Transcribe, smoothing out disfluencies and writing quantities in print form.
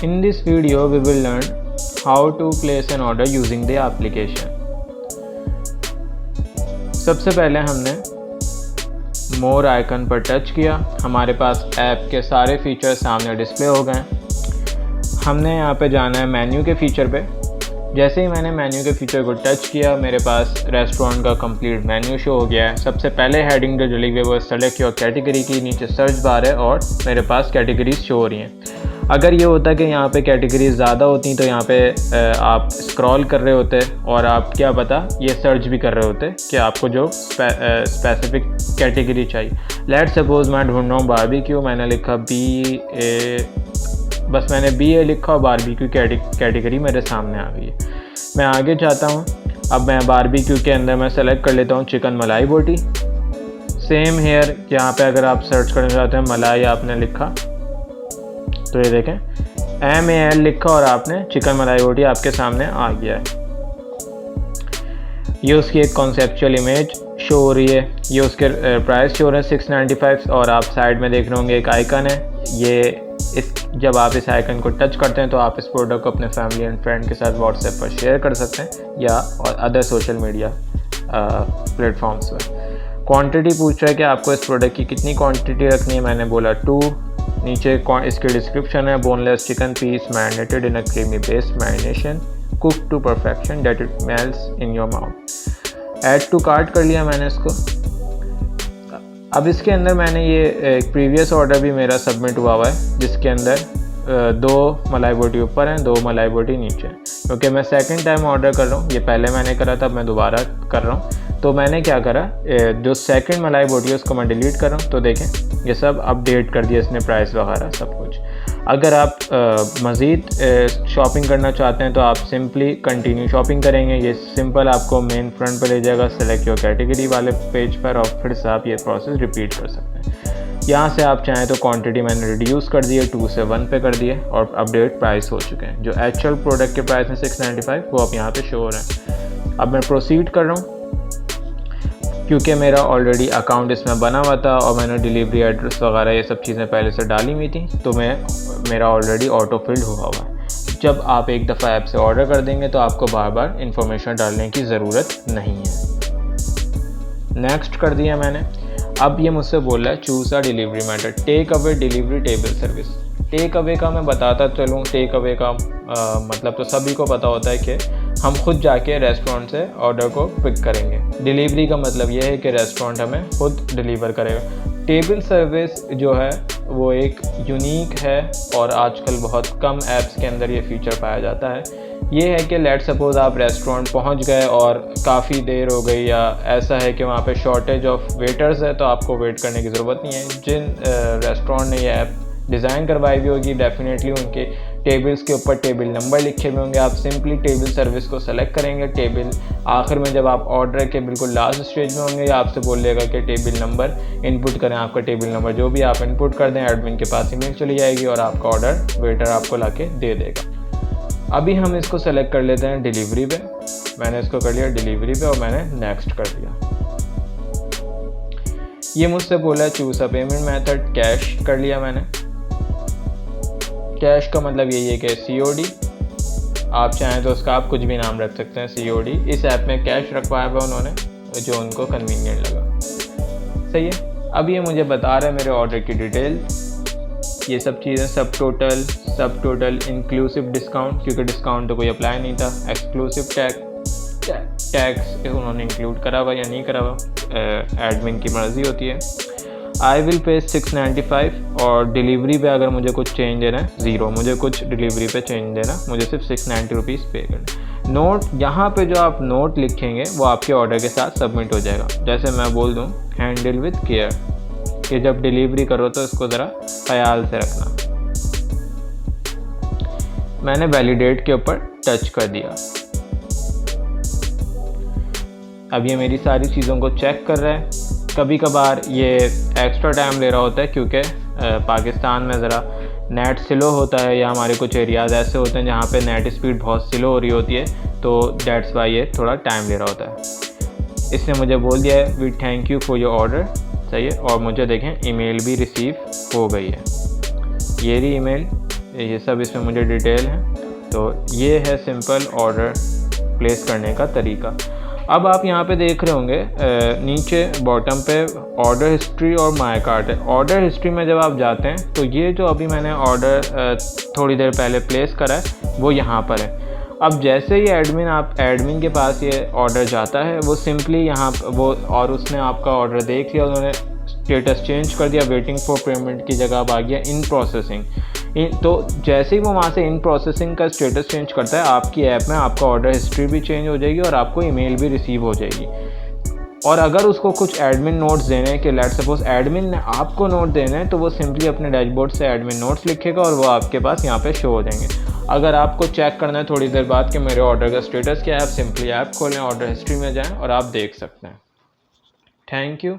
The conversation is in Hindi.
In this video, we will learn how to place an order using the application. सबसे पहले हमने मोर आइकन पर टच किया, हमारे पास ऐप के सारे फीचर्स सामने डिस्प्ले हो गए। हमने यहाँ पे जाना है मेन्यू के फीचर पे। जैसे ही मैंने मेन्यू के फीचर को टच किया, मेरे पास रेस्टोरेंट का कंप्लीट मेन्यू शो हो गया है। सबसे पहले हेडिंग जो डली हुई है वो सेलेक्ट योर कैटेगरी की, नीचे सर्च बार है और मेरे पास कैटेगरीज शो हो रही हैं। अगर ये होता कि यहाँ पे कैटेगरीज ज़्यादा होती तो यहाँ पे आप स्क्रॉल कर रहे होते और आप क्या पता ये सर्च भी कर रहे होते कि आपको जो स्पेसिफिक कैटेगरी चाहिए। लेट सपोज़ मैं ढूंढ रहा हूँ बारबेक्यू, मैंने लिखा बस मैंने BA लिखा और बारबेक्यू कैटेगरी मेरे सामने आ गई है। मैं आगे चाहता हूँ, अब मैं बारबेक्यू के अंदर मैं सेलेक्ट कर लेता हूँ चिकन मलाई बोटी। सेम हेयर यहाँ पे अगर आप सर्च करना चाहते हैं मलाई आपने लिखा तो ये देखें MAL लिखा और आपने चिकन मलाई बोटी आपके सामने आ गया है। ये उसकी एक कॉन्सेप्चुअल इमेज शो हो रही है, ये उसके प्राइस शो हो रहे हैं 695 और आप साइड में देख रहे होंगे एक आइकन है। जब आप इस आइकन को टच करते हैं तो आप इस प्रोडक्ट को अपने फैमिली एंड फ्रेंड के साथ व्हाट्सएप पर शेयर कर सकते हैं या और अदर सोशल मीडिया प्लेटफॉर्म्स पर। क्वांटिटी पूछ रहा है कि आपको इस प्रोडक्ट की कितनी क्वांटिटी रखनी है, मैंने बोला 2। नीचे इसकी डिस्क्रिप्शन है, boneless chicken piece marinated in a creamy based marination cook to perfection that it melts in your mouth. Add to cart कर लिया मैंने इसको। अब इसके अंदर मैंने ये एक प्रीवियस ऑर्डर भी मेरा सबमिट हुआ है जिसके अंदर 2 मलाई बोटी ऊपर हैं, 2 मलाई बोटी नीचे हैं। क्योंकि मैं सेकंड टाइम ऑर्डर कर रहा हूँ, ये पहले मैंने करा था, मैं दोबारा कर रहा हूँ। तो मैंने क्या करा, जो सेकंड मलाई बोटी है उसको मैं डिलीट कर रहा हूँ। तो देखें ये सब अपडेट कर दिया इसने, प्राइस वगैरह सब कुछ। अगर आप मज़ीद शॉपिंग करना चाहते हैं तो आप सिंपली कंटिन्यू शॉपिंग करेंगे। ये सिंपल आपको मेन फ्रंट पर ले जाएगा सेलेक्ट योर कैटेगरी वाले पेज पर और फिर से आप ये प्रोसेस रिपीट कर सकते हैं। यहाँ से आप चाहें तो क्वांटिटी मैंने रिड्यूस कर दी है, 2 से 1 पे कर दिए और अपडेट प्राइस हो चुके हैं। जो एक्चुअल प्रोडक्ट के प्राइस में 695 वो आप यहाँ पे शो हो रहे हैं। अब मैं प्रोसीड कर रहा हूँ क्योंकि मेरा ऑलरेडी अकाउंट इसमें बना हुआ था और मैंने डिलीवरी एड्रेस वगैरह ये सब चीज़ें पहले से डाली हुई थी, तो मेरा ऑलरेडी ऑटो फिल्ड हुआ हुआ है। जब आप एक दफ़ा ऐप से ऑर्डर कर देंगे तो आपको बार बार इन्फॉर्मेशन डालने की ज़रूरत नहीं है। नेक्स्ट कर दिया मैंने। अब ये मुझसे बोल रहा है choose a delivery method, take away delivery table service. Take away का मैं बताता चलूँ, टेक अवे का मतलब तो सभी को पता होता है कि हम खुद जाके रेस्टोरेंट से ऑर्डर को पिक करेंगे। डिलीवरी का मतलब ये है कि रेस्टोरेंट हमें खुद डिलीवर करेगा। टेबल सर्विस जो है वो एक यूनिक है और आजकल बहुत कम ऐप्स के अंदर ये फीचर पाया जाता है। ये है कि लेट सपोज़ आप रेस्टोरेंट पहुंच गए और काफ़ी देर हो गई या ऐसा है कि वहाँ पे शॉर्टेज ऑफ वेटर्स है तो आपको वेट करने की ज़रूरत नहीं है। जिन रेस्टोरेंट ने ये ऐप डिज़ाइन करवाई हुई होगी डेफिनेटली उनके टेबल्स के ऊपर टेबल नंबर लिखे हुए होंगे। आप सिंपली टेबल सर्विस को सेलेक्ट करेंगे। टेबल आखिर में जब आप ऑर्डर के बिल्कुल लास्ट स्टेज में होंगे या आपसे बोल देगा कि टेबल नंबर इनपुट करें। आपका टेबल नंबर जो भी आप इनपुट कर दें एडमिन के पास ईमेल चली जाएगी और आपका ऑर्डर वेटर आपको लाके दे देगा। अभी हम इसको सेलेक्ट कर लेते हैं डिलीवरी पे। मैंने इसको कर लिया डिलीवरी पे और मैंने नेक्स्ट कर दिया। ये मुझसे बोला है चूज़ अ पेमेंट मेथड, कैश कर लिया मैंने। कैश का मतलब यही है कि COD, आप चाहें तो उसका आप कुछ भी नाम रख सकते हैं। COD इस ऐप में कैश रखवाया हुआ उन्होंने जो उनको कन्वीनियंट लगा। सही है। अब ये मुझे बता रहा है मेरे ऑर्डर की डिटेल, ये सब चीज़ें, सब टोटल इंक्लूसिव डिस्काउंट, क्योंकि डिस्काउंट तो कोई अप्लाई नहीं था। एक्सक्लूसिव टैक्स उन्होंने इंक्लूड करा हुआ या नहीं करा हुआ, एडमिन की मर्ज़ी होती है। आई विल पे 695 और डिलीवरी पे अगर मुझे कुछ चेंज देना है 0, मुझे कुछ डिलीवरी पे चेंज देना, मुझे सिर्फ 690 रुपीज़ पे करना। नोट, यहाँ पे जो आप नोट लिखेंगे वो आपके ऑर्डर के साथ सबमिट हो जाएगा। जैसे मैं बोल दूँ हैंडल विद केयर, कि जब डिलीवरी करो तो इसको ज़रा ख्याल से रखना। मैंने वैलिडेट के ऊपर टच कर दिया। अब ये मेरी सारी चीज़ों को चेक कर रहा है। कभी कभार ये एक्स्ट्रा टाइम ले रहा होता है क्योंकि पाकिस्तान में ज़रा नेट स्लो होता है या हमारे कुछ एरियाज़ ऐसे होते हैं जहाँ पे नेट स्पीड बहुत स्लो हो रही होती है, तो दैट्स वाई ये थोड़ा टाइम ले रहा होता है। इसने मुझे बोल दिया है we thank you for your order, सही है। और मुझे देखें ईमेल भी रिसीव हो गई है। ये रही ईमेल, ये सब इसमें मुझे डिटेल है। तो ये है सिंपल ऑर्डर प्लेस करने का तरीका। अब आप यहाँ पे देख रहे होंगे नीचे बॉटम पे ऑर्डर हिस्ट्री और माय कार्ट है। ऑर्डर हिस्ट्री में जब आप जाते हैं तो ये जो अभी मैंने ऑर्डर थोड़ी देर पहले प्लेस करा है वो यहाँ पर है। अब जैसे ही एडमिन के पास ये ऑर्डर जाता है वो सिंपली यहाँ वो और उसने आपका ऑर्डर देख लिया, उन्होंने स्टेटस चेंज कर दिया, वेटिंग फॉर पेमेंट की जगह अब आ गया इन प्रोसेसिंग। तो जैसे ही वो वहाँ से इन प्रोसेसिंग का स्टेटस चेंज करता है, आपकी ऐप में आपका ऑर्डर हिस्ट्री भी चेंज हो जाएगी और आपको ईमेल भी रिसीव हो जाएगी। और अगर उसको कुछ एडमिन नोट्स देने हैं कि लेट सपोज एडमिन ने आपको नोट देने हैं, तो वो सिंपली अपने डैशबोर्ड से एडमिन नोट्स लिखेगा और वो आपके पास यहाँ पे शो हो जाएंगे। अगर आपको चेक करना है थोड़ी देर बाद कि मेरे ऑर्डर का स्टेटस क्या है, आप सिंपली ऐप खोलें, ऑर्डर हिस्ट्री में जाएं और आप देख सकते हैं। Thank you.